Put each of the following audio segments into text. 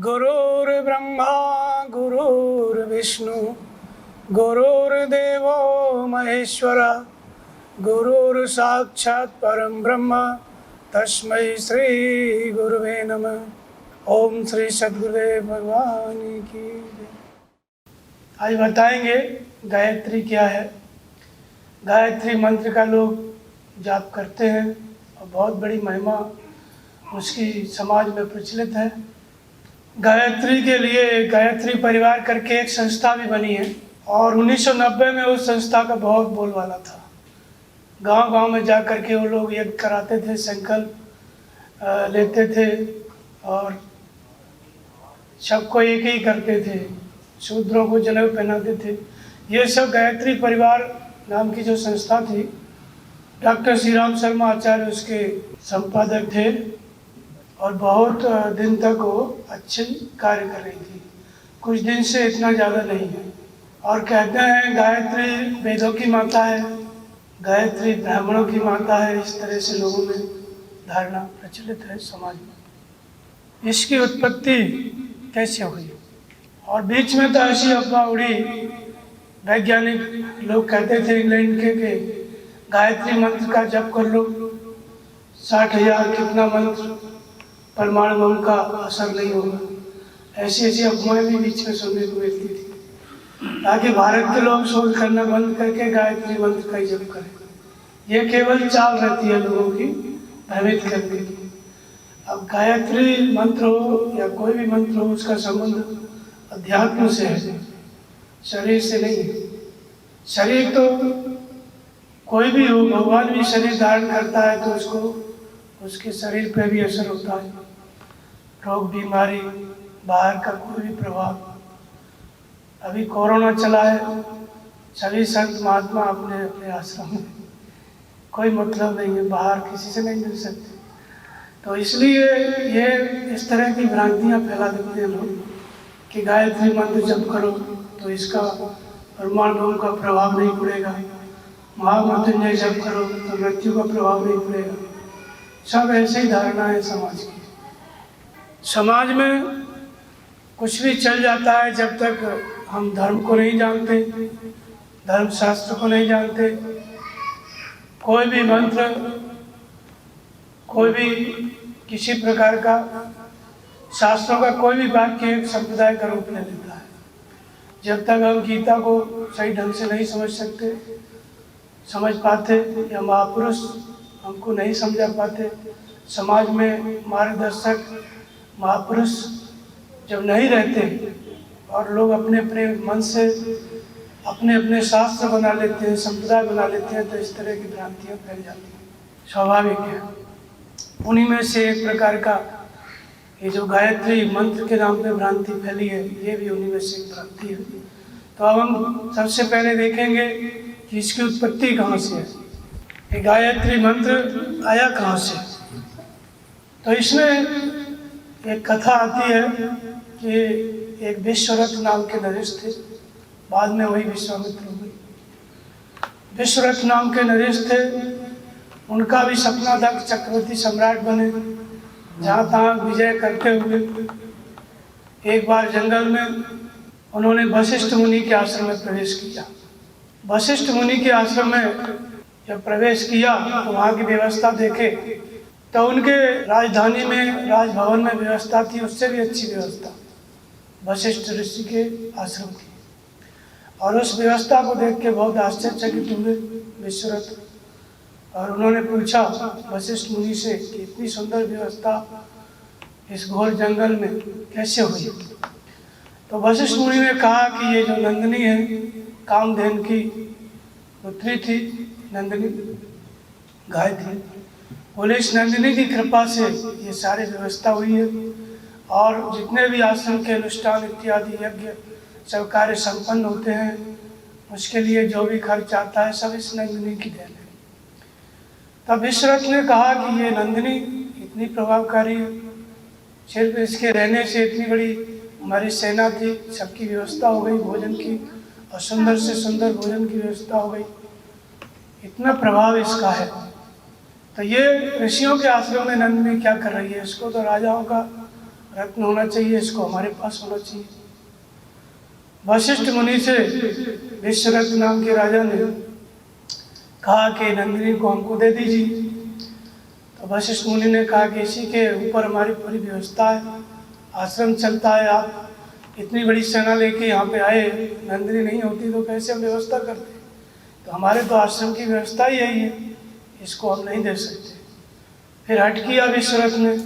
गुरुर्ब्रह्मा गुरुर्विष्णु गुरुर्देवो महेश्वर गुरुर्साक्षात् परं ब्रह्म तस्मै श्री गुरुवे नमः। ओम श्री सद्गुरुदेव भगवान की जय। आज बताएंगे गायत्री क्या है। गायत्री मंत्र का लोग जाप करते हैं और बहुत बड़ी महिमा उसकी समाज में प्रचलित है। गायत्री के लिए गायत्री परिवार करके एक संस्था भी बनी है और 1990 में उस संस्था का बहुत बोलबाला था। गांव-गांव में जा कर के वो लोग यज्ञ कराते थे, संकल्प लेते थे और सबको एक ही करते थे, शूद्रों को जनेऊ पहनाते थे। ये सब गायत्री परिवार नाम की जो संस्था थी, डॉक्टर श्री राम शर्मा आचार्य उसके संपादक थे और बहुत दिन तक वो अच्छे कार्य कर रही थी। कुछ दिन से इतना ज़्यादा नहीं है। और कहते हैं गायत्री वेदों की माता है, गायत्री ब्राह्मणों की माता है। इस तरह से लोगों में धारणा प्रचलित है समाज में। इसकी उत्पत्ति कैसे हुई? और बीच में तो ऐसी अफवाह उड़ी, वैज्ञानिक लोग कहते थे इंग्लैंड के गायत्री मंत्र का जप कर लो, 60,000 कितना मंत्र परमाणु बम का असर नहीं होगा। ऐसी ऐसी अफवाहें भी बीच में सुनने को मिलती थी, ताकि भारत के लोग शोध करना बंद करके गायत्री मंत्र का ही जप करें। ये केवल चाल रहती है लोगों की भ्रमित करने की। अब गायत्री मंत्र हो या कोई भी मंत्र हो, उसका संबंध अध्यात्म से है, शरीर से नहीं है। शरीर तो कोई भी हो, भगवान भी शरीर धारण करता है तो उसको उसके शरीर पे भी असर होता है। रोग बीमारी, बाहर का कोई भी प्रभाव। अभी कोरोना चला है, सभी संत महात्मा अपने अपने आश्रम में, कोई मतलब नहीं है, बाहर किसी से नहीं मिल सकते। तो इसलिए ये इस तरह की भ्रांतियाँ फैला देते हैं लोग कि गायत्री मंत्र जप करो तो इसका परमाणु बम का प्रभाव नहीं पड़ेगा, महामृत्युंजय जप करो तो मृत्यु का प्रभाव नहीं पड़ेगा। सब ऐसे ही धारणा है समाज की। समाज में कुछ भी चल जाता है जब तक हम धर्म को नहीं जानते, धर्म शास्त्र को नहीं जानते। कोई भी मंत्र, कोई भी किसी प्रकार का शास्त्रों का कोई भी वाक्य एक संप्रदाय का रूप ले लेता है। जब तक हम गीता को सही ढंग से नहीं समझ पाते या महापुरुष हमको नहीं समझा पाते, समाज में मार्गदर्शक महापुरुष जब नहीं रहते और लोग अपने अपने मन से अपने अपने शास्त्र बना लेते हैं, संप्रदाय बना लेते हैं, तो इस तरह की भ्रांतियाँ फैल जाती हैं। स्वाभाविक है। उन्हीं में से एक प्रकार का ये जो गायत्री मंत्र के नाम पे भ्रांति फैली है, ये भी उन्हीं में से एक भ्रांति है। तो अब हम सबसे पहले देखेंगे कि इसकी उत्पत्ति कहाँ से है, ये गायत्री मंत्र आया कहाँ से। तो इसमें एक कथा आती है कि एक विश्वरथ नाम के नरेश थे, बाद में वही विश्वामित्र हो गई। विश्वरथ नाम के नरेश थे, उनका भी सपना था कि चक्रवर्ती सम्राट बने, जहाँ तहाँ विजय करते हुए। एक बार जंगल में उन्होंने वशिष्ठ मुनि के आश्रम में प्रवेश किया। वशिष्ठ मुनि के आश्रम में जब प्रवेश किया तो वहाँ की व्यवस्था देखे तो उनके राजधानी में, राजभवन में व्यवस्था थी, उससे भी अच्छी व्यवस्था वशिष्ठ ऋषि के आश्रम की। और उस व्यवस्था को देख के बहुत आश्चर्यचकित हुए विश्वरथ। और उन्होंने पूछा वशिष्ठ मुनि से कि इतनी सुंदर व्यवस्था इस घोर जंगल में कैसे हुई। तो वशिष्ठ मुनि ने कहा कि ये जो नंदिनी है, कामधेनु की पुत्री थी, नंदिनी गाय थी, बोले इस नंदिनी की कृपा से ये सारी व्यवस्था हुई है और जितने भी आश्रम के अनुष्ठान इत्यादि यज्ञ सब कार्य संपन्न होते हैं, उसके लिए जो भी खर्च आता है सब इस नंदिनी की देन है। तब विश्वरथ ने कहा कि ये नंदिनी इतनी प्रभावकारी है, सिर्फ इसके रहने से इतनी बड़ी हमारी सेना थी, सबकी व्यवस्था हो गई भोजन की, और सुंदर से सुंदर भोजन की व्यवस्था हो गई, इतना प्रभाव इसका है। तो ये ऋषियों के आश्रम में नंदिनी क्या कर रही है, इसको तो राजाओं का रत्न होना चाहिए, इसको हमारे पास होना चाहिए। वशिष्ठ मुनि से विश्वरत्न नाम के राजा ने कहा कि नंदिनी को हमको दे दीजिए। तो वशिष्ठ मुनि ने कहा कि इसी के ऊपर हमारी पूरी व्यवस्था है, आश्रम चलता है, आप इतनी बड़ी सेना लेके यहाँ पे आए, नंदिनी नहीं होती तो कैसे हम व्यवस्था करते? तो हमारे तो आश्रम की व्यवस्था ही यही है, इसको हम नहीं दे सकते। फिर हट किया विश्वरत्न ने,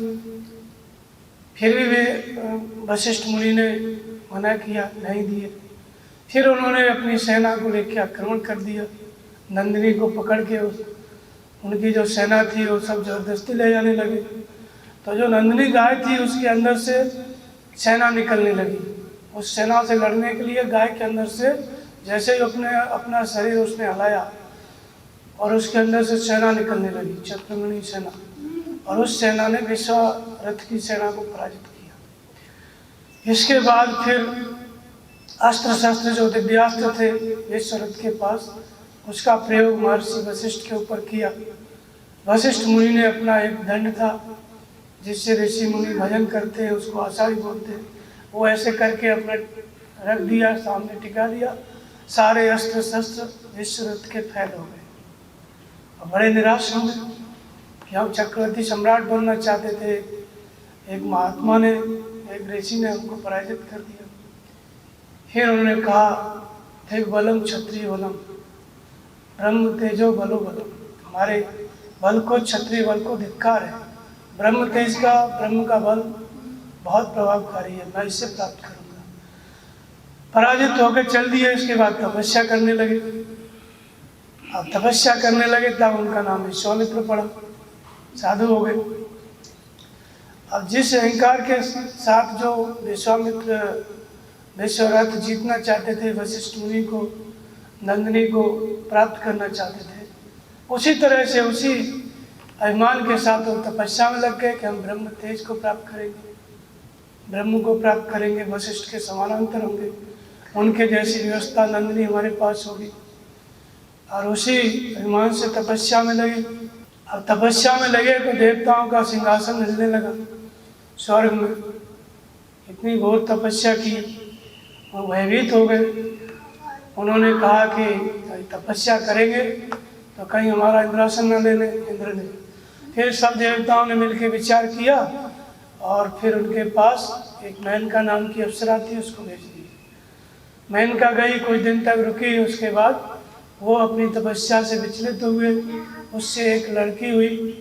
फिर भी वे वशिष्ठ मुनि ने मना किया, नहीं दिए। फिर उन्होंने अपनी सेना को लेकर आक्रमण कर दिया, नंदिनी को पकड़ के उनकी जो सेना थी वो सब जबरदस्ती ले जाने लगे। तो जो नंदिनी गाय थी उसके अंदर से सेना निकलने लगी। उस सेना से लड़ने के लिए गाय के अंदर से जैसे ही अपना शरीर उसने हिलाया और उसके अंदर से सेना निकलने लगी, चतुर्मुखी सेना, और उस सेना ने विश्वरथ की सेना को पराजित किया। इसके बाद फिर अस्त्र शस्त्र जो दिव्यास्त्र थे विश्वरथ के पास, उसका प्रयोग महर्षि वशिष्ठ के ऊपर किया। वशिष्ठ मुनि ने अपना एक दंड था जिससे ऋषि मुनि भजन करते हैं, उसको आषाढ़ी बोलते हैं, वो ऐसे करके अपने रख दिया, सामने टिका दिया। सारे अस्त्र शस्त्र विश्वरथ के फैल हो गए और बड़े निराश हो गए कि हम चक्रवर्ती सम्राट बनना चाहते थे, एक महात्मा ने, एक ऋषि ने हमको पराजित कर दिया। फिर उन्होंने कहा, थे बलम क्षत्रिय बलम ब्रह्म तेजो बलो बलम, हमारे बल को, क्षत्रिय बल को धिक्कार है। ब्रह्म तेज का, ब्रह्म का बल बहुत प्रभावकारी है, मैं इससे प्राप्त करूंगा। पराजित होकर चल दिए। इसके बाद तपस्या करने लगे। अब तपस्या करने लगे तब उनका नाम विश्वामित्र पड़ा, साधु हो गए। अब जिस अहंकार के साथ जो विश्वामित्र विश्वरथ जीतना चाहते थे, वशिष्ठ मुनि को, नंदिनी को प्राप्त करना चाहते थे, उसी तरह से उसी अभिमान के साथ वो तपस्या में लग गए कि हम ब्रह्म तेज को प्राप्त करेंगे, ब्रह्म को प्राप्त करेंगे, वशिष्ठ के समानांतर होंगे, उनके जैसी व्यवस्था नंदिनी हमारे पास होगी। और उसी अभिमान से तपस्या में लगे। अब तपस्या में लगे तो देवताओं का सिंहासन हिलने लगा स्वर्ग में। इतनी घोर तपस्या की, वो भयभीत हो गए। उन्होंने कहा कि तपस्या करेंगे तो कहीं हमारा इंद्रासन न ले लें इंद्र ने। फिर सब देवताओं ने मिलकर विचार किया और फिर उनके पास एक मेनका नाम की अप्सरा थी, उसको भेज दी। मेनका गई, कुछ दिन तक रुकी, उसके बाद वो अपनी तपस्या से विचलित हुए, उससे एक लड़की हुई,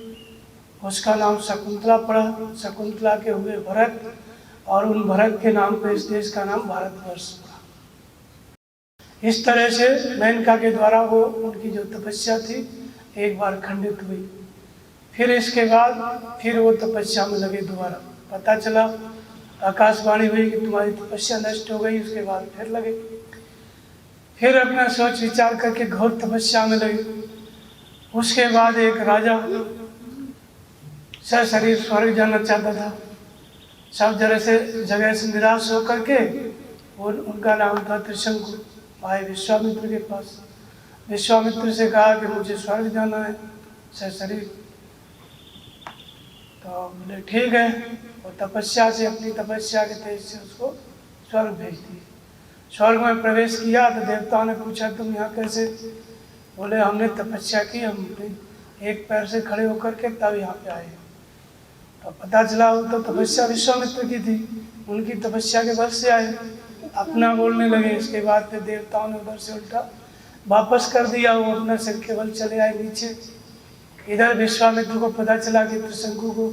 उसका नाम शकुंतला पड़ा। शकुंतला के हुए भरत, और उन भरत के नाम पर इस देश का नाम भारतवर्ष पड़ा। इस तरह से मेनका के द्वारा वो उनकी जो तपस्या थी एक बार खंडित हुई। फिर इसके बाद फिर वो तपस्या में लगे दोबारा। पता चला, आकाशवाणी हुई कि तुम्हारी तपस्या नष्ट हो गई। उसके बाद फिर लगे, फिर अपना सोच विचार करके घोर तपस्या में लगे। उसके बाद एक राजा सशरीर स्वर्ग जाना चाहता था। सब जगह से निराश होकर के, और उनका नाम था त्रिशंकु, आए विश्वामित्र के पास। विश्वामित्र से कहा कि मुझे स्वर्ग जाना है सशरीर। तो बोले ठीक है, और तपस्या से, अपनी तपस्या के तेज से उसको स्वर्ग भेज दिए। स्वर्ग में प्रवेश किया तो देवताओं ने पूछा तुम यहाँ कैसे? बोले हमने तपस्या की, हम एक पैर से खड़े होकर के तब यहाँ पे आए। तो पता चला वो तो तपस्या विश्वामित्र की थी, उनकी तपस्या के बल से आए। अपना बोलने लगे। इसके बाद फिर देवताओं ने उधर से उल्टा वापस कर दिया, वो अपना सिर के बल चले आए नीचे। इधर विश्वामित्र को पता चला कि त्रिशंकु को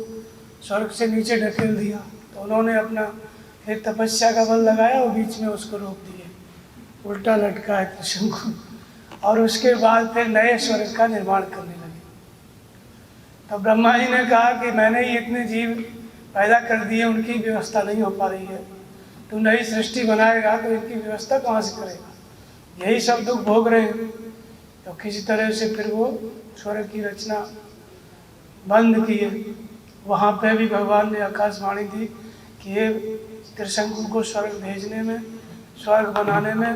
स्वर्ग से नीचे ढकेल दिया, तो उन्होंने अपना फिर तपस्या का बल लगाया और बीच में उसको रोक दिए, उल्टा लटका है त्रिशंकु। और उसके बाद फिर नए स्वर्ग का निर्माण करने लगे। तो ब्रह्मा जी ने कहा कि मैंने ही इतने जीव पैदा कर दिए, उनकी व्यवस्था नहीं हो पा रही है, तू नई सृष्टि बनाएगा तो इनकी व्यवस्था कहाँ से करेगा? यही सब दुख भोग रहे हैं। तो किसी तरह से फिर वो स्वर्ग की रचना बंद किए। वहाँ पे भी भगवान ने आकाशवाणी दी कि ये त्रिशंकु को स्वर्ग भेजने में, स्वर्ग बनाने में,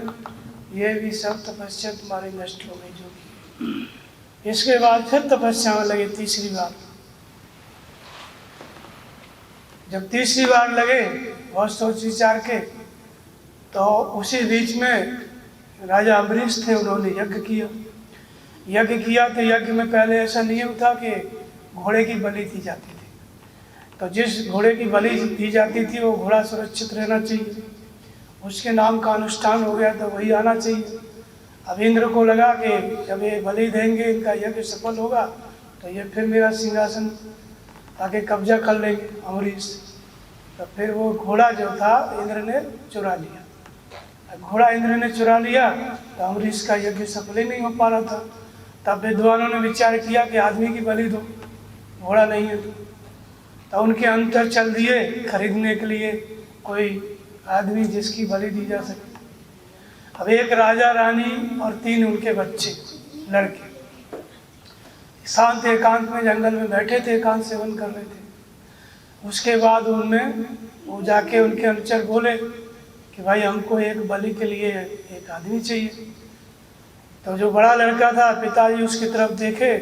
ये भी सब तपस्या तुम्हारी नष्ट हो गई जो की। इसके बाद फिर तपस्या में लगे तीसरी बार। जब तीसरी बार लगे बहुत सोच विचार के, तो उसी बीच में राजा अम्बरीश थे, उन्होंने यज्ञ किया। तो यज्ञ में पहले ऐसा नियम था कि घोड़े की बलि दी जाती थी। तो जिस घोड़े की बलि दी जाती थी वो घोड़ा सुरक्षित रहना चाहिए, उसके नाम का अनुष्ठान हो गया तो वही आना चाहिए। अब इंद्र को लगा कि जब ये बलि देंगे, इनका यज्ञ सफल होगा, तो ये फिर मेरा सिंहासन आके कब्जा कर लेंगे अम्बरीश। तो फिर वो घोड़ा जो था इंद्र ने चुरा लिया। घोड़ा इंद्र ने चुरा लिया तो अम्बरीश का यज्ञ सफल ही नहीं हो पा रहा था। तब विद्वानों ने विचार किया कि आदमी की बलि दो, घोड़ा नहीं है तो उनके अंतर चल दिए खरीदने के लिए कोई आदमी जिसकी बलि दी जा सके। अब एक राजा रानी और 3 उनके बच्चे लड़के शांत एकांत में जंगल में बैठे थे, एकांत सेवन कर रहे थे। उसके बाद उनमें वो जाके उनके अनुचर बोले कि भाई हमको एक बलि के लिए एक आदमी चाहिए। तो जो बड़ा लड़का था, पिताजी उसकी तरफ देखे,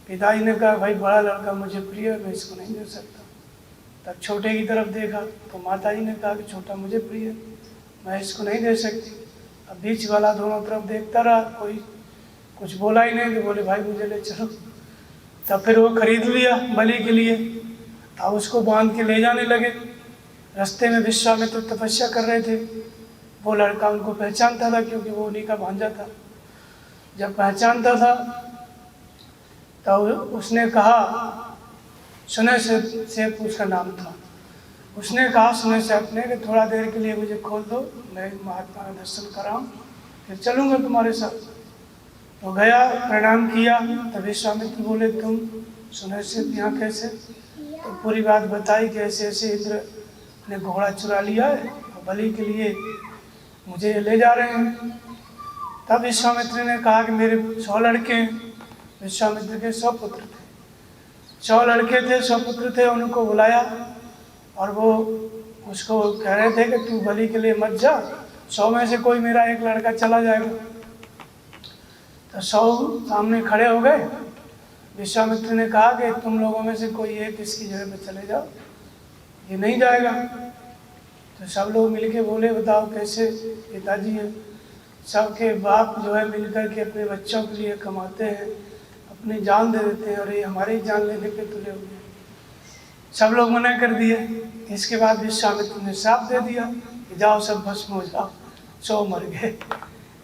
पिताजी ने कहा भाई बड़ा लड़का मुझे प्रिय है, मैं इसको नहीं दे सकता। तब छोटे की तरफ देखा तो माताजी ने कहा कि छोटा मुझे प्रिय है, मैं इसको नहीं दे सकती। अब बीच वाला दोनों तरफ देखता रहा, कोई कुछ बोला ही नहीं, तो बोले भाई मुझे ले चलो। तब फिर वो खरीद लिया बलि के लिए। अब उसको बांध के ले जाने लगे। रास्ते में विश्वामित्र तपस्या कर रहे थे। वो लड़का उनको पहचानता था क्योंकि वो उन्हीं का भांजा था। जब पहचानता था तो उसने कहा, सुने से उसका नाम था, उसने कहा सुने से अपने कि थोड़ा देर के लिए मुझे खोल दो, मैं महात्मा का दर्शन कराऊं, फिर चलूँगा तुम्हारे साथ। तो गया, प्रणाम किया। तब विश्वामित्र बोले तुम सुने से यहाँ कैसे? तो पूरी बात बताई कि ऐसे ऐसे इंद्र ने घोड़ा चुरा लिया है और बलि के लिए मुझे ले जा रहे हैं। तब विश्वामित्र ने कहा कि मेरे 100 लड़के हैं। विश्वामित्र के 100 पुत्र थे, 100 लड़के थे, 100 पुत्र थे। उनको बुलाया और वो उसको कह रहे थे कि तू बलि के लिए मत जा, 100 में से कोई मेरा एक लड़का चला जाएगा। तो 100 सामने खड़े हो गए। विश्वामित्र ने कहा कि तुम लोगों में से कोई एक इसकी जगह पे चले जाओ, ये नहीं जाएगा। तो सब लोग मिलके बोले बताओ कैसे? पिताजी है, सबके बाप जो है मिलकर के अपने बच्चों के लिए कमाते हैं, अपनी जान दे देते हैं, और ये हमारी जान लेने पे तुले हुए। सब लोग मना कर दिए। इसके बाद विश्वामित्र ने श्राप दे दिया कि जाओ सब भस्म हो जाओ, 100 मर गए।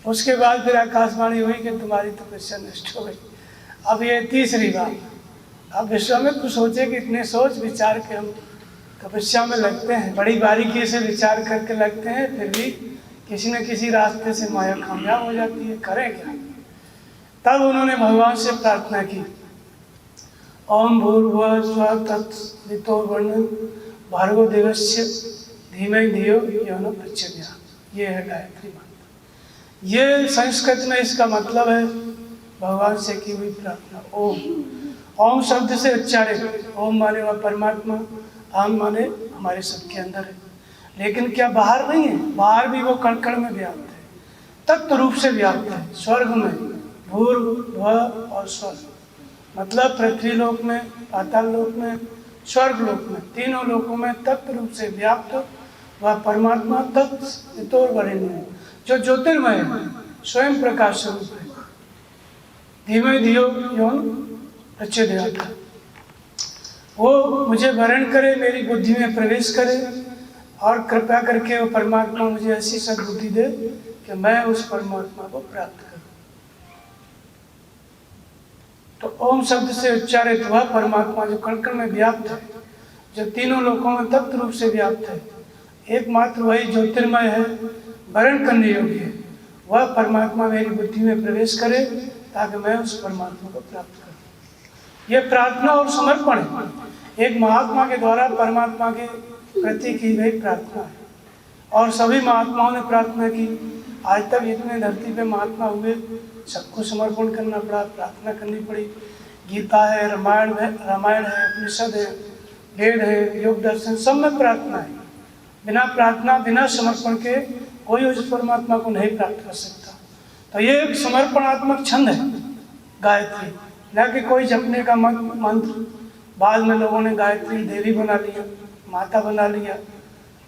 उसके बाद फिर आकाशवाणी हुई कि तुम्हारी तपस्या नष्ट हो गई। अब ये तीसरी बार। अब विश्वामित्र सोचे कि इतने सोच विचार के हम तपस्या में लगते हैं, बड़ी बारीकी से विचार करके लगते हैं, फिर भी किसी न किसी रास्ते से माया कामयाब हो जाती है, करें क्या? तब उन्होंने भगवान से प्रार्थना की, ओम भूर्भुवः स्वः तत्सवितुर्वरेण्यं भर्गो देवस्य धीमहि धियो यो न प्रचोदयात्। ये है गायत्री मंत्र। ये संस्कृत में इसका मतलब है भगवान से की हुई प्रार्थना। ओम शब्द से उच्चारित। ओम माने वह परमात्मा, आम माने हमारे सबके अंदर है, लेकिन क्या बाहर नहीं है? बाहर भी वो कण कण में व्याप्त है, तत्व रूप से व्याप्त है। स्वर्ग में भूर भुव और स्वर्ग, मतलब पृथ्वी लोक में, पाताल लोक में, स्वर्ग लोक में, तीनों लोकों में तत्व रूप से व्याप्त वह परमात्मा तत्सवितुर्वरेण्यं, जो ज्योतिर्मय है, स्वयं प्रकाश स्वरूप है। धीमे धियो यो न प्रचोदयात्। वो मुझे वरण करे, मेरी बुद्धि में प्रवेश करे, और कृपया करके वो परमात्मा मुझे ऐसी सद्बुद्धि दे कि मैं उस परमात्मा को प्राप्त करूं। तो ओम शब्द से उच्चारित वह परमात्मा जो कण कण में व्याप्त है, जो तीनों लोकों में तत्व रूप से व्याप्त है, एकमात्र वही ज्योतिर्मय है, वरण करने योग्य है, वह परमात्मा मेरी बुद्धि में प्रवेश करे ताकि मैं उस परमात्मा को प्राप्त करूं। यह प्रार्थना और समर्पण है, एक महात्मा के द्वारा परमात्मा के प्रति की गई प्रार्थना है। और सभी महात्माओं ने प्रार्थना की। आज तक इतने धरती पे महात्मा हुए, सबको समर्पण करना पड़ा, प्रार्थना करनी पड़ी। गीता है, रामायण है, उपनिषद है, वेद है, योग दर्शन, सब में प्रार्थना है। बिना प्रार्थना, बिना समर्पण के कोई उस परमात्मा को नहीं प्राप्त कर सकता। तो ये एक समर्पणात्मक छंद है गायत्री, न कि कोई जपने का मंत्र। बाद में लोगों ने गायत्री देवी बना लिया, माता बना लिया,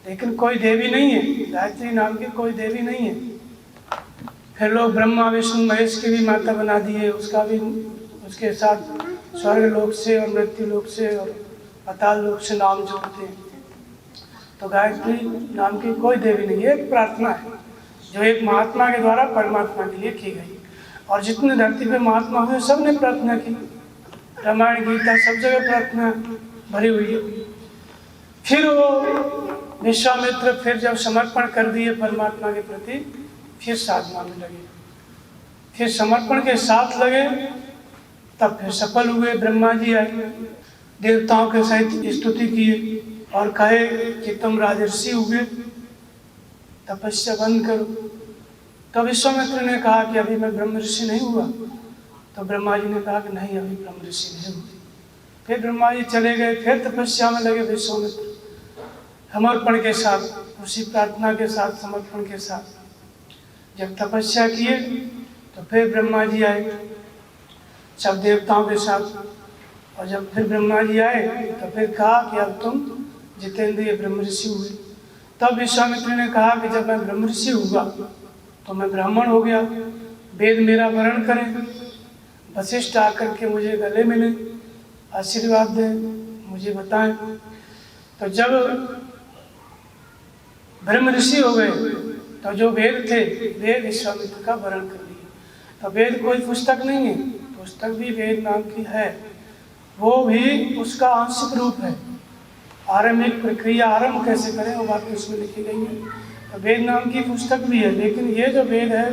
लेकिन कोई देवी नहीं है, गायत्री नाम की कोई देवी नहीं है। फिर लोग ब्रह्मा विष्णु महेश की भी माता बना दिए, उसका भी उसके साथ स्वर्ग लोक से और मृत्यु लोक से और पाताल लोक से नाम जोड़ते हैं। तो गायत्री नाम की कोई देवी नहीं है, एक प्रार्थना है जो एक महात्मा के द्वारा परमात्मा के लिए की गई। और जितने धरती पे महात्मा हुए सब ने प्रार्थना की, रामायण गीता सब जगह प्रार्थना भरी हुई है। फिर वो विश्वामित्र फिर जब समर्पण कर दिए परमात्मा के प्रति, फिर साधना में लगे, फिर समर्पण के साथ लगे, तब फिर सफल हुए। ब्रह्मा जी आए, देवताओं के सहित स्तुति किए और कहे कि तुम राजर्षि हुए, तपस्या बंद करो। तो विश्वामित्र ने कहा कि अभी मैं ब्रह्म ऋषि नहीं हुआ। तो ब्रह्मा जी ने कहा कि नहीं, अभी ब्रह्म ऋषि नहीं हुए। फिर ब्रह्मा जी चले गए, फिर तपस्या में लगे विश्वामित्र समर्पण के साथ, उसी प्रार्थना के साथ, समर्पण के साथ। जब तपस्या किए तो फिर ब्रह्मा जी आए सब देवताओं के साथ। और जब फिर ब्रह्मा जी आए तो फिर कहा कि अब तुम जितेंद्रिय ब्रह्म ऋषि हुए। तब विश्वामित्र ने कहा कि जब मैं ब्रह्म ऋषि हुआ तो मैं ब्राह्मण हो गया, वेद मेरा वर्ण करें, वशिष्ठ आकर के मुझे गले मिले, आशीर्वाद दें, मुझे बताएं। तो जब ब्रह्म ऋषि हो गए तो जो वेद थे वे विश्वामित्र का वर्ण कर लिए। तो वेद कोई पुस्तक नहीं है, पुस्तक भी वेद नाम की है, वो भी उसका आंशिक रूप है। आरंभिक प्रक्रिया आरंभ कैसे करें वो बात उसमें लिखी गई है। तो वेद नाम की पुस्तक भी है, लेकिन ये जो वेद है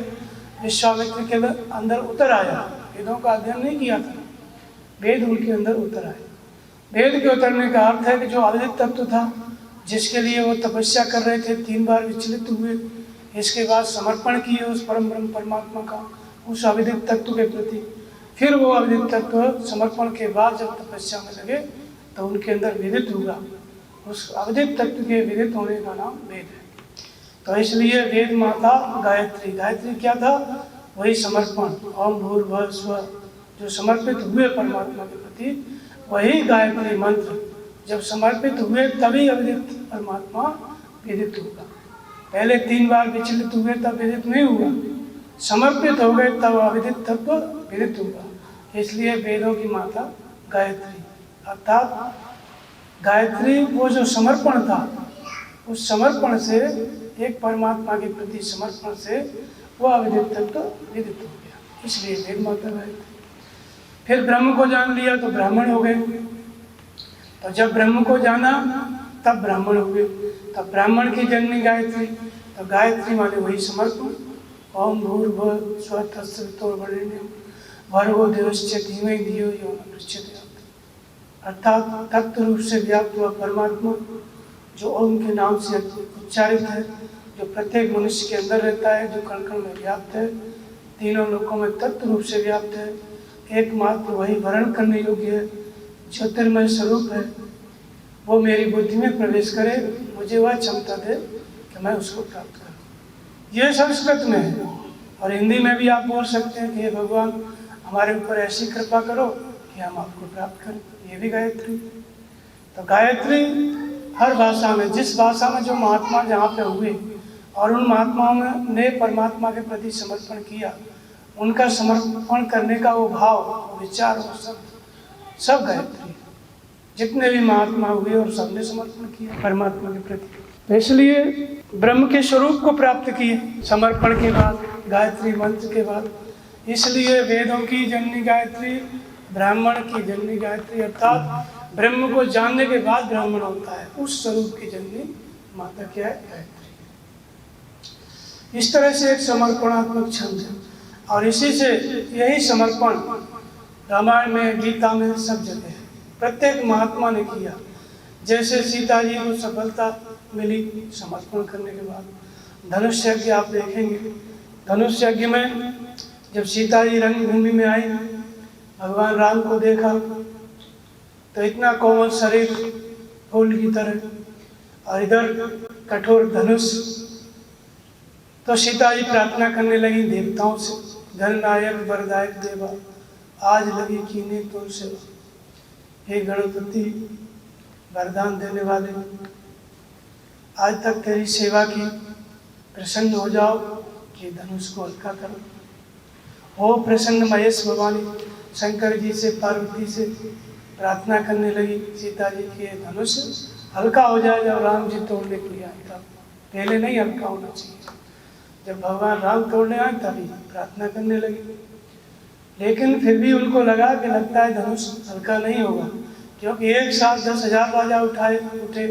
विश्वामित्र के अंदर उतर आया, वेदों का अध्ययन नहीं किया था, वेद उनके अंदर उतर आए। वेद के उतरने का अर्थ है कि जो अद्वित तत्व था जिसके लिए वो तपस्या कर रहे थे, 3 बार विचलित हुए, इसके बाद समर्पण किए उस परम ब्रह्म परमात्मा का, उस अविदित तत्व के प्रति। फिर वो अविदित तत्व समर्पण के बाद जब तपस्या में लगे तो उनके अंदर विदित हुआ। उस अविदित तत्व के विदित होने का नाम वेद है। तो इसलिए वेद माता गायत्री, गायत्री क्या था? वही समर्पण, ओम भूर्भुवः स्वः, जो समर्पित हुए परमात्मा के प्रति, वही गायत्री मंत्र। जब समर्पित हुए तभी अविदित परमात्मा विदित होगा। पहले 3 बार विचलित हुए तब विदित नहीं हुआ, समर्पित हो गए तब अविदित तत्व विदित हुआ। इसलिए वेदों की माता गायत्री, अर्थात गायत्री वो जो समर्पण था, उस समर्पण से, एक परमात्मा के प्रति समर्पण से वो अविदित तत्व विदित हो गया, इसलिए वेद माता गायत्री। फिर ब्रह्म को जान लिया तो ब्राह्मण हो गए। तो जब ब्रह्म को जाना तब ब्राह्मण हुए। तब ब्राह्मण की जननी गायत्री। तो गायत्री माने वही समर्पण, ओम भूर्भुवः स्वः तत्सवितुर्वरेण्यं भर्गो देवस्य धीमहि धियो यो न प्रचोदयात्। अर्थात तत्व रूप से व्याप्त हुआ परमात्मा जो ओम के नाम से उच्चारित है, जो प्रत्येक मनुष्य के अंदर रहता है, जो कण कण में व्याप्त है, तीनों लोकों में तत्व रूप से व्याप्त है, एकमात्र वही वर्ण करने योग्य है, ज्योतिर्मय स्वरूप है, वो मेरी बुद्धि में प्रवेश करे, मुझे वह क्षमता दे कि मैं उसको प्राप्त करूं। ये संस्कृत में है और हिंदी में भी आप बोल सकते हैं कि हे भगवान हमारे ऊपर ऐसी कृपा करो कि हम आपको प्राप्त करें, ये भी गायत्री। तो गायत्री हर भाषा में, जिस भाषा में जो महात्मा जहाँ पे हुए और उन महात्माओं ने परमात्मा के प्रति समर्पण किया, उनका समर्पण करने का वो भाव, वो विचार, वो सब गायत्री। जितने भी महात्मा हुए और सबने समर्पण किया परमात्मा के प्रति, तो इसलिए ब्रह्म के स्वरूप को प्राप्त किए समर्पण के बाद, गायत्री मंत्र के बाद। इसलिए वेदों की जननी गायत्री, ब्राह्मण की जननी गायत्री, अर्थात ब्रह्म को जानने के बाद ब्राह्मण होता है, उस स्वरूप की जननी माता क्या है? गायत्री। इस तरह से एक समर्पणात्मक छंद है और इसी से यही समर्पण रामायण में, गीता में, सब जगह है, प्रत्येक महात्मा ने किया। जैसे सीता जी को सफलता मिली समर्पण करने के बाद, धनुष यज्ञ आप देखेंगे, धनुष यज्ञ में जब सीता जी रंगभूमि में आई, भगवान राम को देखा तो इतना कोमल शरीर फूल की तरह और इधर कठोर धनुष। तो सीता जी प्रार्थना करने लगी देवताओं से, धननायक वरदायक देवा आज लगी कीने तुम से, हे गणपति वरदान देने वाले, आज तक तेरी सेवा की, प्रसन्न हो जाओ कि धनुष को हल्का करो। हो प्रसन्न महेश भवानी शंकर जी से, पार्वती से प्रार्थना करने लगी सीता जी के धनुष हल्का हो जाए जब राम जी तोड़ने के लिए आए तब, पहले नहीं हल्का होना चाहिए। जब भगवान राम तोड़ने आए तभी प्रार्थना करने लगी, लेकिन फिर भी उनको लगा कि लगता है धनुष हल्का नहीं होगा, क्योंकि एक साथ 10,000 राजा उठे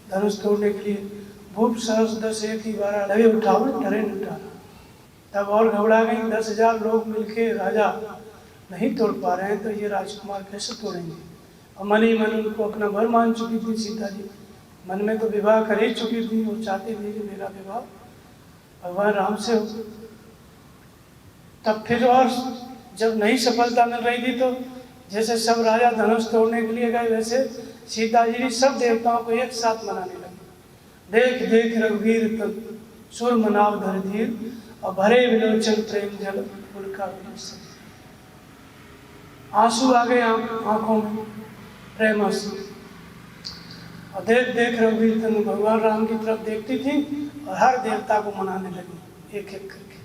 धनुष तोड़ने के लिए। भूप सहस्र 10 एक ही 12 लगे उठाओ, डरे न उठाना। तब और घबरा गई, 10,000 लोग मिलके राजा नहीं तोड़ पा रहे हैं तो ये राजकुमार कैसे तोड़ेंगे। और मन ही मन उनको अपना वर मान चुकी थी सीता जी, मन में तो विवाह कर ही चुकी थी, वो चाहती थी कि मेरा विवाह भगवान राम से हो। तब फिर और जब नहीं सफलता मिल रही थी तो जैसे सब राजा धनुष तोड़ने के लिए गए, वैसे सीता जी सब देवताओं को एक साथ मनाने लगी। देख देख रघुवीर तब सुर मनाव धर धीर, और भरे विलोचन प्रेम जल उनका विलोचन। आंसू आ गए आंखों में प्रेम से, और देख देख रघुवीर तनु भगवान राम की तरफ देखती थी और हर देवता को मनाने लगी एक एक करके।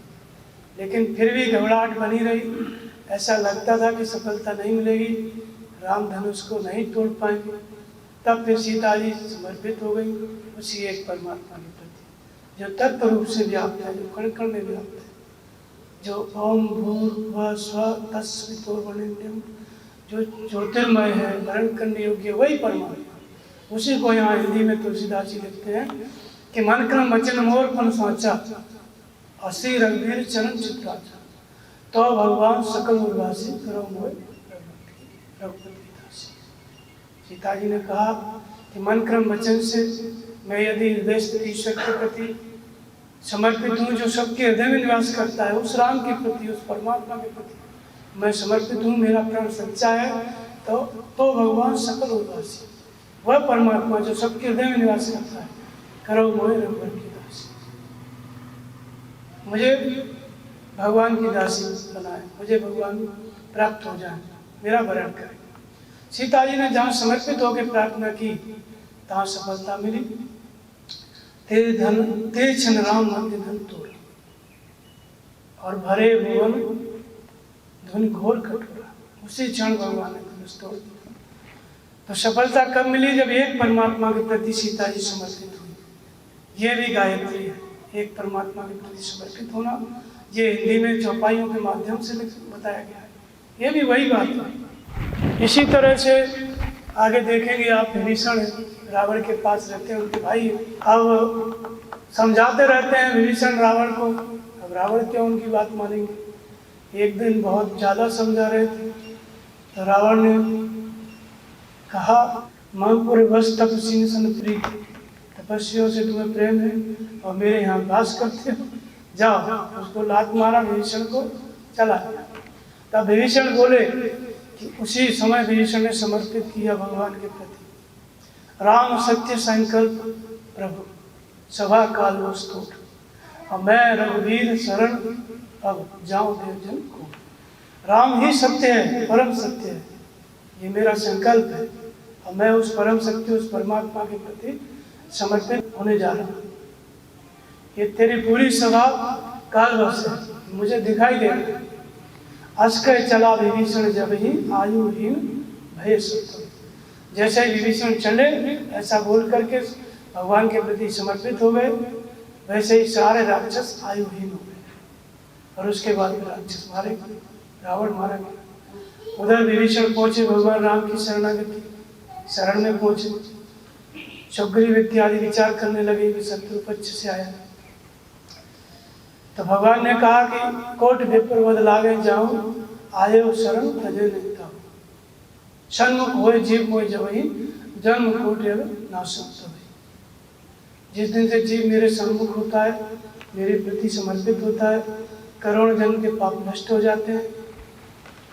लेकिन फिर भी घबराहट बनी रही, ऐसा लगता था कि सफलता नहीं मिलेगी, राम धनुष को नहीं तोड़ पाएंगे। तब फिर सीता जी समर्पित हो गई उसी एक परमात्मा के प्रति, जो तत्व रूप से व्याप्त है, जो कण कण में व्याप्त है, जो ओम भूर्भुवः स्वः तत्सवितुर्वरेण्यं, जो ज्योतिर्मय है, वर्ण करने योग्य वही परमात्मा। उसी को यहाँ हिंदी में तुलसीदास जी लिखते हैं कि मन क्रम वचन मोर फल साचा, असी रघुवीर चरण चित्राचा, तो भगवान सकल उर्वासी करो मोय रघुपति दासी। सीता जी ने कहा कि मन क्रम वचन से मैं यदि हृदय स्थिति ईश्वर के प्रति समर्पित हूँ, जो सबके हृदय में निवास करता है, उस राम के प्रति, उस परमात्मा के प्रति मैं समर्पित हूँ, मेरा प्राण सच्चा है, तो भगवान सकल उर्वासी, वह परमात्मा जो सबके हृदय में निवास करता है, करो मोय रघुपति दासी, मुझे भगवान की दासी बनाए, मुझे भगवान प्राप्त हो जाए, मेरा वरण करे। सीता जी ने जहाँ समर्पित होकर प्रार्थना की तहाँ सफलता मिली। ते क्षण राम मध्य धन तोड़, और भरे भुवन धुन घोर कटोरा, उसी क्षण भगवान ने धनुष तोड़ दिया। तो सफलता कब मिली? जब एक परमात्मा के प्रति सीता जी समर्पित हुई। ये भी गायत्री है, एक परमात्मा के प्रति समर्पित होना। ये हिंदी में चौपाइयों के माध्यम से बताया गया है, ये भी वही बात है। इसी तरह से आगे देखेंगे आप, विभीषण रावण के पास रहते हैं, उनके भाई अब समझाते रहते हैं विभीषण रावण को। अब रावण क्यों उनकी बात मानेंगे? एक दिन बहुत ज़्यादा समझा रहे थे तो रावण ने कहा, मणिपुर बस तपस्वी सन प्रीत, तपस्वियों से तुम्हें प्रेम है और मेरे यहाँ वास करते हो, जाओ। उसको लात मारा, विभीषण को चला गया। तब विभीषण बोले कि उसी समय विभीषण ने समर्पित किया भगवान के प्रति, राम सत्य संकल्प प्रभु सभा काल वस्तुट, और मैं रघुवीर शरण अब जाऊं देवजन को। राम ही सत्य है, परम सत्य है, ये मेरा संकल्प है, और मैं उस परम सत्य, उस परमात्मा के प्रति समर्पित होने जा रहा हूँ। ये तेरी पूरी सभा कालवश है, मुझे दिखाई दे रहा है। अस्कर चला विभीषण जब ही आयुहीन भय सुत, जैसे विभीषण चले ऐसा बोल करके भगवान के प्रति समर्पित हो गए, वैसे ही सारे राक्षस आयुहीन हो गए। और उसके बाद राक्षस मारे, रावण मारा गया। उधर विभीषण पहुंचे भगवान राम की शरणागति, शरण में पहुंचे। सुग्रीव इत्यादि विचार करने लगे कि शत्रु पक्ष से आया। तो भगवान ने कहा कि कोट विप्र वध लागे जाऊं, आये शरण तजे नहीं ताऊ, सन्मुख होए जीव मोय जबहि, जन्म कोट नाशक तबहि। जिस दिन से जीव मेरे सम्मुख होता है, मेरे प्रति समर्पित होता है, करोड़ जन्म के पाप नष्ट हो जाते हैं।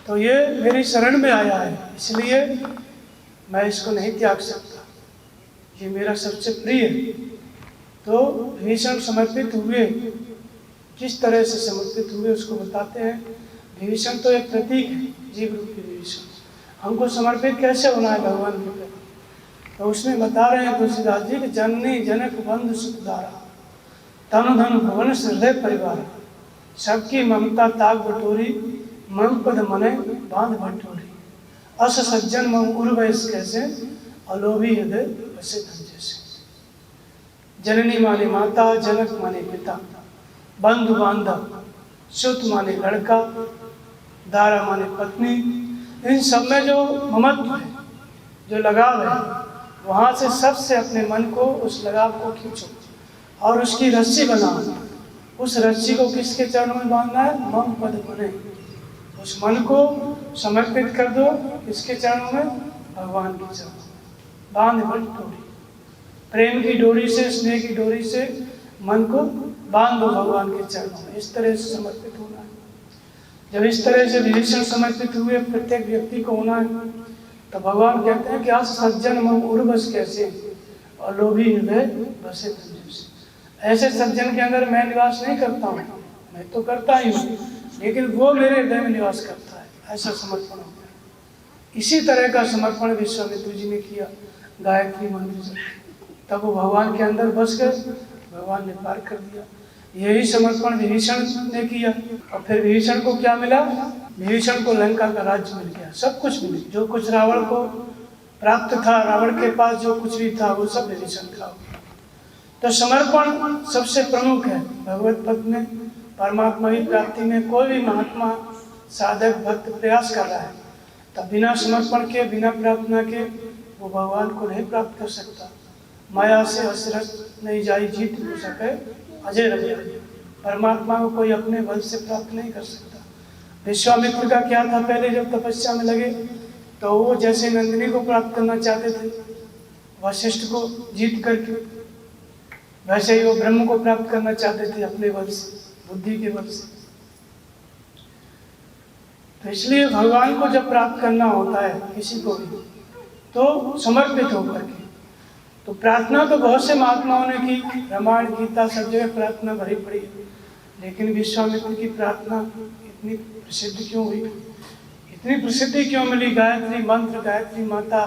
तो ये मेरी शरण में आया है, इसलिए मैं इसको नहीं त्याग सकता, ये मेरा सबसे प्रिय है। तो विभीषण समर्पित हुए, किस तरह से समर्पित हुए उसको बताते हैं। विभीषण तो एक प्रतीक है, जीव रूपी विभीषण। हमको समर्पित कैसे होना है भगवान के प्रति? तो उसमें बता रहे हैं तुलसीदास जी कि जननी जनक बंधु सुत दारा, तनु धन भुवन हृदय परिवार, सबकी ममता ताक बटोरी, मम पद मने बांध बटोरी, अस सज्जन मम उर्वैस कैसे, अलोभी हृदय बसे धन जैसे। जननी माने माता, जनक माने पिता, बंधु बांधव, सुत माने लड़का, दारा माने पत्नी। इन सब में जो ममत्व है, जो लगाव है, वहाँ से सबसे अपने मन को, उस लगाव को खींचो और उसकी रस्सी बनाओ। उस रस्सी को किसके चरणों में बांधना है? मम पद मने। उस मन को समर्पित कर दो किसके चरणों में? भगवान के चरणों। बांध बटोरी, प्रेम की डोरी से, स्नेह की डोरी से मन को बांध दो भगवान के चरणों में। इस तरह से समर्पित होना है। जब इस तरह से विभीषण समर्पित हुए प्रत्येक व्यक्ति को होना है, तो भगवान कहते हैं कि आज सज्जन मम उर्वस कैसे, और लोभी हृदय बसे धन जैसे। ऐसे सज्जन के अंदर मैं निवास नहीं करता हूँ, मैं तो करता ही हूँ, लेकिन वो मेरे हृदय में निवास करता है। ऐसा समर्पण हो गया। इसी तरह का समर्पण विश्वामित्र जी ने किया गायत्री मंत्र से, तब वो भगवान के अंदर बस गए, भगवान ने पार कर दिया। यही समर्पण विभीषण ने किया। और फिर विभीषण को क्या मिला? विभीषण को लंका का राज्य मिल गया, सब कुछ मिल गया। जो कुछ रावण को प्राप्त था, रावण के पास जो कुछ भी था, वो सब विभीषण का हो गया। तो समर्पण सबसे प्रमुख है भगवत पद में, परमात्मा की प्राप्ति में। कोई भी महात्मा, साधक, भक्त प्रयास कर रहा है, तब बिना समर्पण के, बिना प्रार्थना के वो भगवान को नहीं प्राप्त कर सकता। माया से असरत नहीं जाई जीत हो सके अजय रहे। परमात्मा को कोई अपने बल से प्राप्त नहीं कर सकता। विश्वामित्र का क्या था? पहले जब तपस्या में लगे तो वो जैसे नंदिनी को प्राप्त करना चाहते थे वशिष्ठ को जीत करके, वैसे ही वो ब्रह्म को प्राप्त करना चाहते थे अपने बल से, बुद्धि के बल से। तो इसलिए भगवान को जब प्राप्त करना होता है किसी को भी, तो समर्पित होकर के। तो प्रार्थना तो बहुत से महात्माओं ने की, रामायण गीता सब जगह प्रार्थना भरी पड़ी, लेकिन विश्वामित्र की प्रार्थना इतनी प्रसिद्ध क्यों हुई, इतनी प्रसिद्धि क्यों मिली? गायत्री मंत्र, गायत्री माता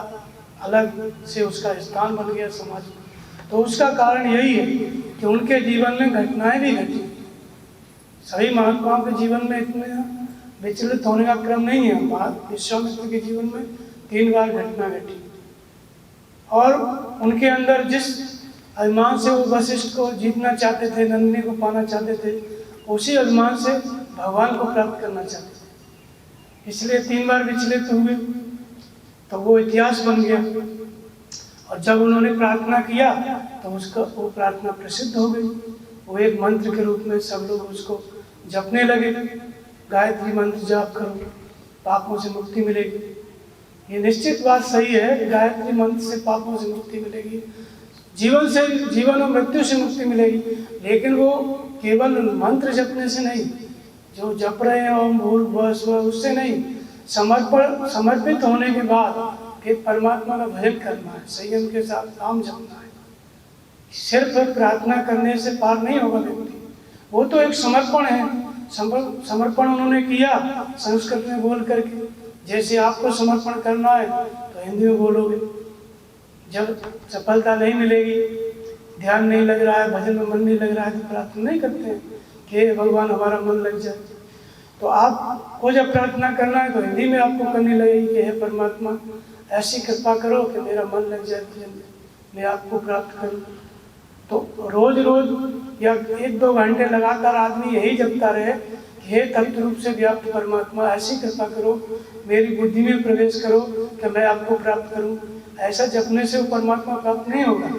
अलग से उसका स्थान बन गया समाज में। तो उसका कारण यही है कि उनके जीवन में घटनाएं भी घटी। सभी महात्माओं के जीवन में इतने विचलित होने का क्रम नहीं है। विश्वामित्र के जीवन में 3 बार घटना घटी, और उनके अंदर जिस अभिमान से वो वशिष्ठ को जीतना चाहते थे, नंदिनी को पाना चाहते थे, उसी अभिमान से भगवान को प्राप्त करना चाहते थे। इसलिए 3 बार विचलित हुए, तो वो इतिहास बन गया। और जब उन्होंने प्रार्थना किया तो उसका वो प्रार्थना प्रसिद्ध हो गई। वो एक मंत्र के रूप में सब लोग उसको जपने लगे। गायत्री मंत्र जाप करो, पापों से मुक्ति मिलेगी। ये निश्चित बात सही है, गायत्री मंत्र से पापों से मुक्ति मिलेगी, जीवन और मृत्यु से मुक्ति मिलेगी। लेकिन वो केवल मंत्र जपने से नहीं, जो जप रहे हैं ओम भूर्भुवः स्वः, उससे नहीं, समर्पित होने के बाद फिर परमात्मा का भजन करना है, संयम के साथ नाम जपना है। सिर्फ प्रार्थना करने से पार नहीं होगा व्यक्ति, वो तो एक समर्पण है। समर्पण उन्होंने किया संस्कृत में बोल करके। जैसे आपको समर्पण करना है तो हिंदी में बोलोगे। जब सफलता नहीं मिलेगी, ध्यान नहीं लग रहा है, भजन में मन नहीं लग रहा है, तो प्रार्थना नहीं करते हैं कि भगवान हमारा मन लग जाए। तो आपको जब प्रार्थना करना है तो हिंदी में आपको करनी लगेगी कि हे परमात्मा ऐसी कृपा करो कि मेरा मन लग जाए भजन में, मैं आपको प्राप्त करूं। तो रोज रोज या 1-2 घंटे लगातार आदमी यही जपता रहे, हे तत्व रूप से व्याप्त परमात्मा ऐसी कृपा करो, मेरी बुद्धि में प्रवेश करो कि मैं आपको प्राप्त करूं। ऐसा जपने से वो परमात्मा प्राप्त नहीं होगा।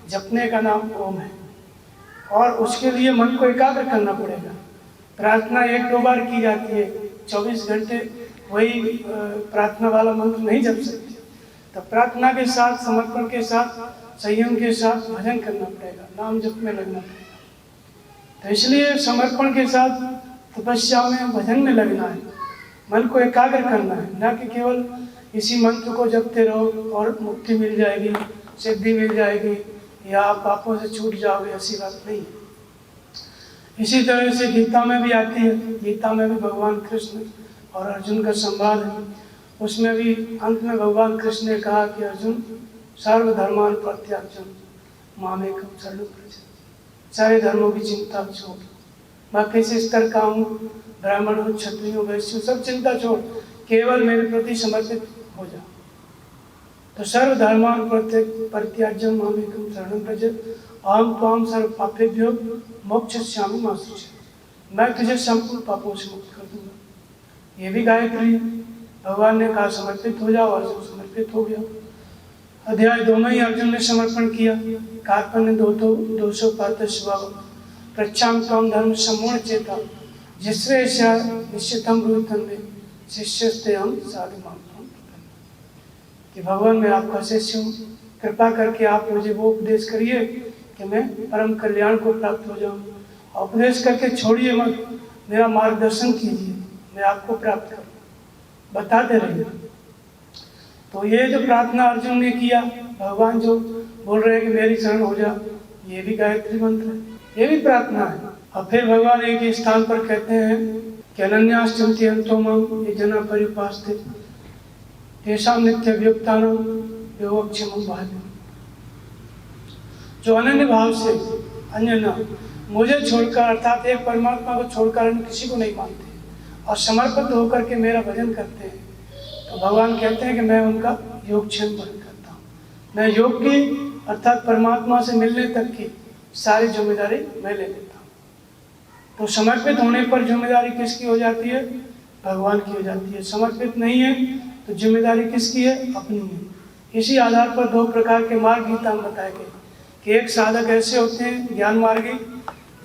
जपने का नाम ओम है, और उसके लिए मन को एकाग्र करना पड़ेगा। प्रार्थना 1-2 बार की जाती है, 24 घंटे वही प्रार्थना वाला मंत्र नहीं जप सकते। तो प्रार्थना के साथ, समर्पण के साथ, संयम के साथ भजन करना पड़ेगा, नाम जप में लगना पड़ेगा। तो इसलिए समर्पण के साथ तपस्या में, भजन में लगना है, मन को एकाग्र करना है, ना कि केवल इसी मंत्र को जपते रहो और मुक्ति मिल जाएगी, सिद्धि मिल जाएगी, या आप पापों से छूट जाओगे, ऐसी बात नहीं है। इसी तरह से गीता में भी आती है। गीता में भी भगवान कृष्ण और अर्जुन का संवाद है। उसमें भी अंत में भगवान कृष्ण ने कहा कि अर्जुन सर्वधर्मान परित्याज्यम मामेकम शरणं व्रज। सारे धर्मों की चिंता छोड़, मैं किस स्तर का हूँ, ब्राह्मण हो, क्षत्रिय हो, वैश्य हो, सब चिंता छोड़, केवल मेरे प्रति समर्पित हो जा। तो सर्वधर्मान परित्याज्यम मामेकम शरणं व्रज अहम त्वां सर्व पापेभ्यो मोक्षयिष्यामि मा शुचि। मैं तुझे संपूर्ण पापों से मुक्त कर दूंगा। ये भी गायत्री भगवान ने कहा समर्पित हो जाओ, अर्जुन समर्पित हो गया। अध्याय 2 में ही अर्जुन ने समर्पण किया। कार्पण्य 205 स्वभाव प्रच्छाम त्वं धर्म सम्पूर्ण चेता जिससे निश्चितम रूपतन्मे शिष्यस्ते हम साधु माम कि भगवान मैं आपका शिष्य हूँ, कृपा करके आप मुझे वो उपदेश करिए कि मैं परम कल्याण को प्राप्त हो जाऊँ। उपदेश करके छोड़िए मत, मेरा मार्गदर्शन कीजिए, मैं आपको प्राप्त करूँ, बताते रहिए। तो ये जो प्रार्थना अर्जुन ने किया, भगवान जो बोल रहे हैं कि मेरी शरण हो जा, ये भी गायत्री मंत्र है, ये भी प्रार्थना है। और फिर भगवान एक स्थान पर कहते हैं कि अनन्याश्चिन्तयन्तो मां ये जना पर्युपासते तेषां नित्यभियुक्तानां योगक्षेमं भाव्यम्। जो अनन्य भाव से, अन्य न, मुझे छोड़कर अर्थात एक परमात्मा को छोड़कर अन्य किसी को नहीं मानते और समर्पित होकर के मेरा भजन करते हैं, तो भगवान कहते हैं कि मैं उनका योगक्षेम भजन करता हूँ। मैं योग की अर्थात परमात्मा से मिलने तक की सारी जिम्मेदारी मैं ले लेता हूँ। तो समर्पित होने पर जिम्मेदारी किसकी हो जाती है? भगवान की हो जाती है। समर्पित नहीं है तो जिम्मेदारी किसकी है? अपनी है। इसी आधार पर 2 प्रकार के मार्ग गीता में बताए गए कि एक साधक ऐसे होते हैं ज्ञान मार्गी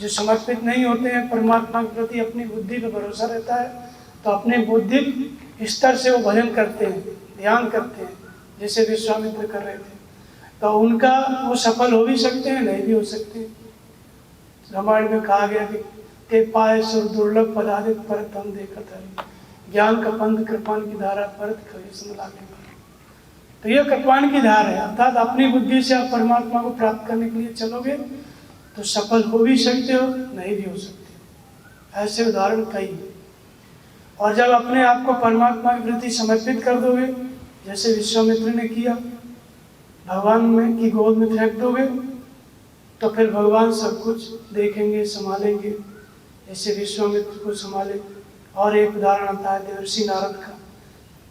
जो समर्पित नहीं होते हैं, परमात्मा के प्रति अपनी बुद्धि पर भरोसा रहता है, तो अपने बौद्धिक स्तर से वो भजन करते हैं, ध्यान करते हैं, जैसे विश्वामित्र कर रहे थे। तो उनका वो सफल हो भी सकते हैं, नहीं भी हो सकते। रामायण में कहा गया कि ते पाए सुर दुर्लभ पदाधिक परत हम देखत हरि, ज्ञान का पंथ कृपान की धारा परत कभी लागे। तो यह कृपान की धार है, अर्थात अपनी बुद्धि से आप परमात्मा को प्राप्त करने के लिए चलोगे तो सफल हो भी सकते हो, नहीं भी हो सकते। ऐसे उदाहरण कई हैं। और जब अपने आप को परमात्मा के प्रति समर्पित कर दोगे, जैसे विश्वामित्र ने किया, भगवान में की गोद में फेंक दोगे, तो फिर भगवान सब कुछ देखेंगे, संभालेंगे, जैसे विश्वामित्र को संभाले। और एक उदाहरण आता है देवर्षि नारद का,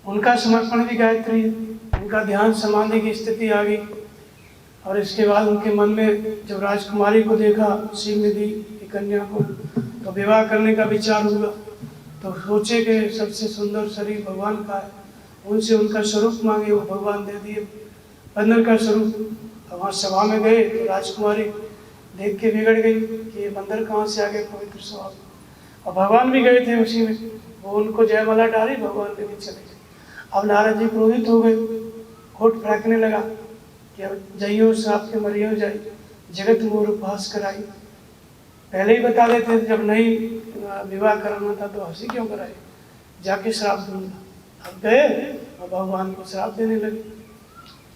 उनका समर्पण भी गायत्री है। उनका ध्यान समाधि की स्थिति आ गई और इसके बाद उनके मन में जब राजकुमारी को देखा, श्रीनिधि की कन्या को, तो विवाह करने का विचार हुआ। तो सोचे कि सबसे सुंदर शरीर भगवान का है, उनसे उनका स्वरूप मांगे, वो भगवान दे दिए, बंदर का स्वरूप। वहाँ सभा में गए तो राजकुमारी देख के बिगड़ गई कि ये बंदर कहाँ से आ गए पवित्र स्वभाव। और भगवान भी गए थे उसी में, वो उनको जयमाला डाली, भगवान के भी चले गए। अब नारद जी क्रोधित हो गए, होठ फेंकने लगा कि अब जइयो श्राप के मरियो जाई, जगत मोर उपहास कराई। पहले ही बता देते थे जब नहीं विवाह कराना था तो हंसी क्यों कराई, जाके श्राप दूंगा। अब गए और भगवान को श्राप देने लगे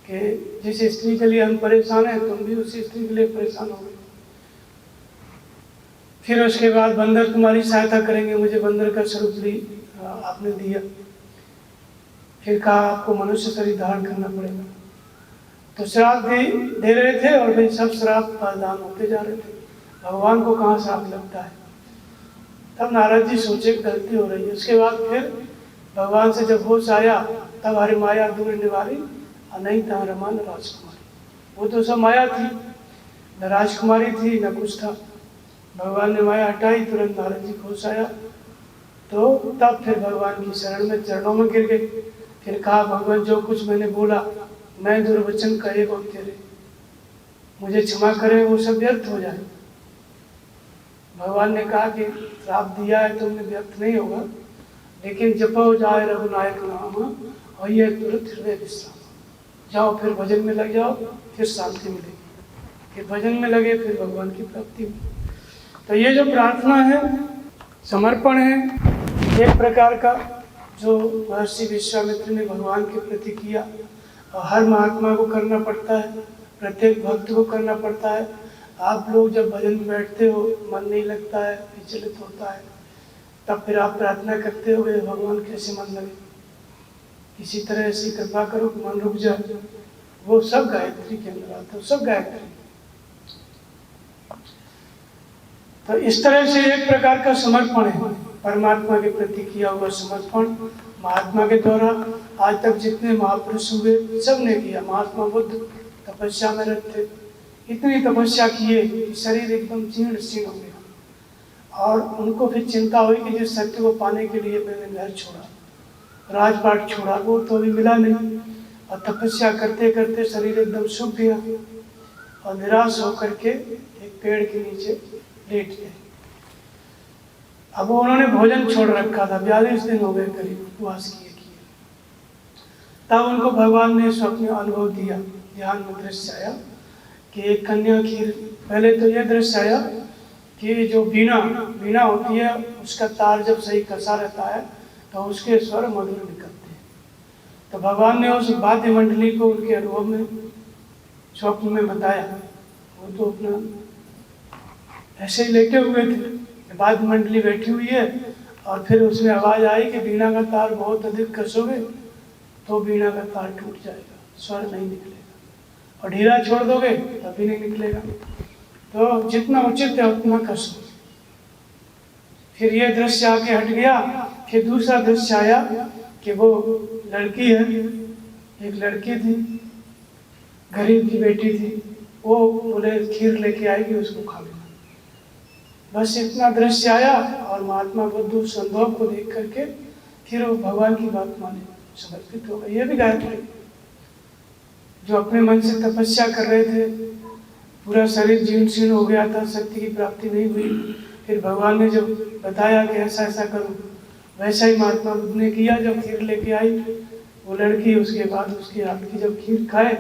कि जिस स्त्री के लिए हम परेशान हैं तुम भी उसी स्त्री के लिए परेशान हो गए। फिर उसके बाद बंदर तुम्हारी सहायता करेंगे, मुझे बंदर का स्वरूप भी आपने दिया। फिर कहा आपको मनुष्य शरीर धारण करना पड़ेगा। तो श्राप दे रहे थे और वे सब श्राप प्रदान होते जा रहे थे। भगवान को कहाँ श्राप लगता है। तब नारद जी सोचे गलती हो रही है। उसके बाद फिर भगवान से जब होश आया तब हरि माया दूर निवारी और नहीं था रमा न राजकुमारी। वो तो सब माया थी, न राजकुमारी थी न कुछ था। भगवान ने माया हटाई, तुरंत नारद जी होश आया। तो तब फिर भगवान की शरण में चरणों में गिर गए। फिर कहा भगवान जो कुछ मैंने बोला मैं दुर्वचन कहे और तेरे, मुझे क्षमा करें, वो सब व्यर्थ हो जाए। भगवान ने कहा कि श्राप दिया है तुमने, व्यर्थ नहीं होगा, लेकिन जपो जाए रघुनायक नाम और ये तुरंत हृदय विश्राम। जाओ फिर भजन में लग जाओ, फिर शांति मिलेगी। फिर भजन में लगे, फिर भगवान की प्राप्ति हुई। तो ये जो प्रार्थना है, समर्पण है एक प्रकार का, जो महर्षि विश्वामित्र ने भगवान के प्रति किया। और हर महात्मा को करना पड़ता है, प्रत्येक भक्त को करना पड़ता है। आप लोग जब भजन में बैठते हो, मन नहीं लगता है, विचलित होता है, तब फिर आप प्रार्थना करते हो भगवान कैसे मन लगे, किसी तरह ऐसी कृपा करो कि मन रुक जाए। वो सब गायत्री के अंदर आता है, सब गायत्री। तो इस तरह से एक प्रकार का समर्पण है, परमात्मा के प्रति किया हुआ समर्पण महात्मा के द्वारा आज तक जितने महापुरुष हुए सब ने किया। महात्मा बुद्ध तपस्या में रहते, इतनी तपस्या किए कि शरीर एकदम जीर्ण शीर्ण हो गया, और उनको फिर चिंता हुई कि जिस सत्य को पाने के लिए मैंने घर छोड़ा, राजपाट छोड़ा, वो तो अभी मिला नहीं, और तपस्या करते करते शरीर एकदम सूख गया और निराश होकर के एक पेड़ के नीचे लेट गए। अब उन्होंने भोजन छोड़ रखा था, 42 दिन हो गए करीब उपवास किए। तब उनको भगवान ने स्वप्न अनुभव दिया, ध्यान में दृश्य आया कि एक कन्या खीर, पहले तो यह दृश्य आया कि जो वीणा होती है उसका तार जब सही कसा रहता है तो उसके स्वर मधुर निकलते हैं। तो भगवान ने उस वाद्य मंडली को उनके अनुभव में स्वप्न में बताया। वो तो अपना ऐसे ही लेटे हुए थे, वाद्य मंडली बैठी हुई है, और फिर उसमें आवाज आई कि वीणा का तार बहुत अधिक कसोगे तो वीणा का तार टूट जाएगा, स्वर नहीं निकलेगा, और ढीला छोड़ दोगे तब भी नहीं निकलेगा, तो जितना उचित है उतना कसो। फिर ये दृश्य आके हट गया। फिर दूसरा दृश्य आया कि वो लड़की है, एक लड़की थी, गरीब की बेटी थी, वो बोले खीर लेके आएगी, उसको खा लेना। बस इतना दृश्य आया, और महात्मा बुद्ध उस अनुभव को देख करके फिर वो भगवान की बात माने, समर्पित हो गए। ये भी गायत्री, जो अपने मन से तपस्या कर रहे थे, पूरा शरीर जीर्ण शीर्ण हो गया था, शक्ति की प्राप्ति नहीं हुई, फिर भगवान ने जब बताया कि ऐसा ऐसा करो, वैसा ही महात्मा बुद्ध ने किया। जब खीर लेके आई वो लड़की, उसके बाद उसकी रात की जब खीर खाए,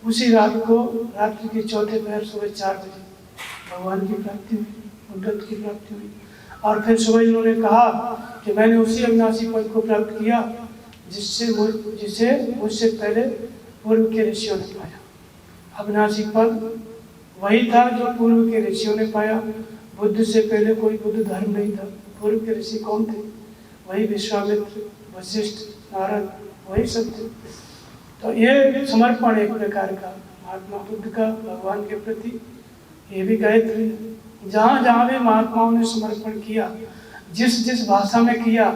उसी रात को रात्रि के चौथे पहर सुबह 4 बजे भगवान की प्राप्ति हुई, बुद्धत्व की प्राप्ति हुई। और फिर सुबह इन्होंने कहा कि मैंने उसी अविनाशी पद को प्राप्त किया जिसे मुझसे पहले पूर्व के ऋषियों ने पाया। अविनाशी पद वही था जो पूर्व के ऋषियों ने पाया। बुद्ध से पहले कोई बुद्ध धर्म नहीं था। पूर्व के ऋषि कौन थे? वही विश्वामित्र, वशिष्ठ, नारद, वही सब थे। तो ये समर्पण एक प्रकार का महात्मा बुद्ध का भगवान के प्रति, ये भी गायत्री। जहाँ जहाँ भी महात्माओं ने समर्पण किया, जिस जिस भाषा में किया,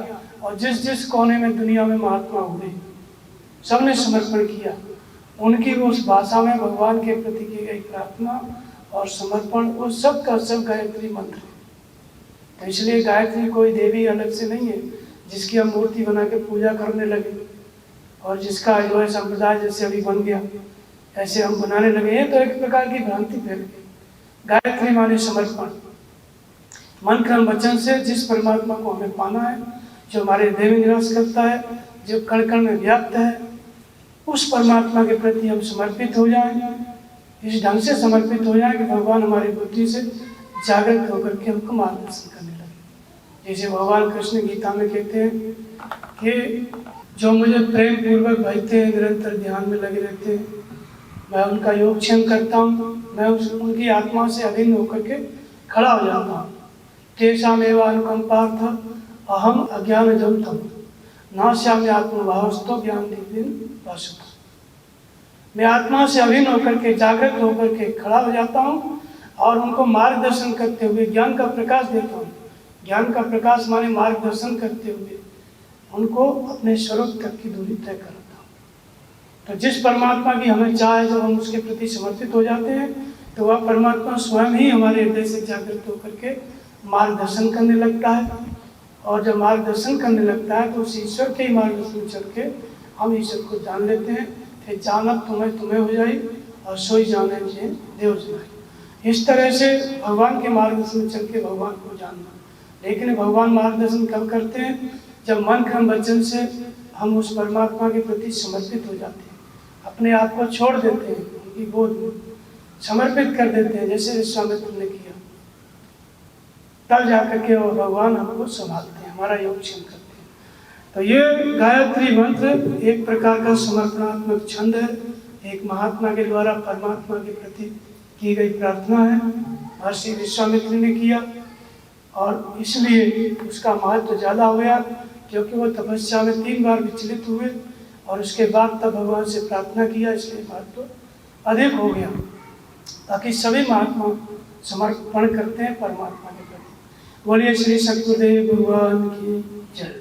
और जिस जिस कोने में दुनिया में महात्मा हुए, सबने समर्पण किया। उनकी उस भाषा में भगवान के प्रति की गई प्रार्थना और समर्पण, वो सब का सब गायत्री मंत्र है। तो इसलिए गायत्री कोई देवी अलग से नहीं है जिसकी हम मूर्ति बना के पूजा करने लगे, और जिसका जो है संप्रदाय जैसे अभी बन गया ऐसे हम बनाने लगे हैं, तो एक प्रकार की भ्रांति फैल गई। गायत्री माने समर्पण, मन कर्म वचन से जिस परमात्मा को हमें पाना है, जो हमारे देह में निवास करता है, जो कण कण में व्याप्त है, उस परमात्मा के प्रति हम समर्पित हो जाएं, इस ढंग से समर्पित हो जाएं कि भगवान हमारी बुद्धि से जागृत होकर के हमको मार्गदर्शन करने लगे। जैसे भगवान कृष्ण गीता में कहते हैं कि जो मुझे प्रेम पूर्वक भजते हैं, निरंतर ध्यान में लगे रहते हैं, मैं उनका योगक्षेम करता हूँ, मैं उनकी आत्मा से अभिन्न होकर के खड़ा हो जाता हूँ। तेषामेव अनुकंपार्थ अहम अज्ञान जंतम नाश्यामि आत्मभावस्तो ज्ञान दीपिन भाषुता। मैं आत्मा से अभिन्न होकर के, जागृत होकर के खड़ा हो जाता हूँ, और उनको मार्गदर्शन करते हुए ज्ञान का प्रकाश देता हूँ। ज्ञान का प्रकाश माने मार्गदर्शन करते हुए उनको अपने स्वरूप तक की दूरी तय करता हूँ। तो जिस परमात्मा की हमें चाह है, जब हम उसके प्रति समर्पित हो जाते हैं, तो वह परमात्मा स्वयं ही हमारे हृदय से जागृत होकर के मार्गदर्शन करने लगता है। और जब मार्गदर्शन करने लगता है तो उस ईश्वर के ही मार्गदर्शन चल के हम ईश्वर को जान लेते हैं। फिर जानब तुम्हें हो जाई, और सोई जाने जे देव जनाई। इस तरह से भगवान के मार्गदर्शन चल के भगवान को जानना। लेकिन भगवान मार्गदर्शन कब करते हैं? जब मन कर्म वचन से हम उस परमात्मा के प्रति समर्पित हो जाते हैं, अपने आप को छोड़ देते हैं, उनकी गोद में समर्पित कर देते हैं, जैसे विश्वामित्र ने किया। तब जाकर के वो भगवान हमको संभालते हैं, हमारा योगक्षेम करते हैं। तो ये गायत्री मंत्र एक प्रकार का समर्पणात्मक छंद है, एक महात्मा के द्वारा परमात्मा के प्रति की गई प्रार्थना है। महर्षि विश्वामित्र ने किया, और इसलिए उसका महत्व ज़्यादा हो गया, क्योंकि वो तपस्या में 3 बार विचलित हुए और उसके बाद तब भगवान से प्रार्थना किया, इसलिए महत्व अधिक हो गया। बाकी सभी महात्मा समर्पण करते हैं परमात्मा के प्रति। बोलिए श्री सद्गुरुदेव भगवान की जय।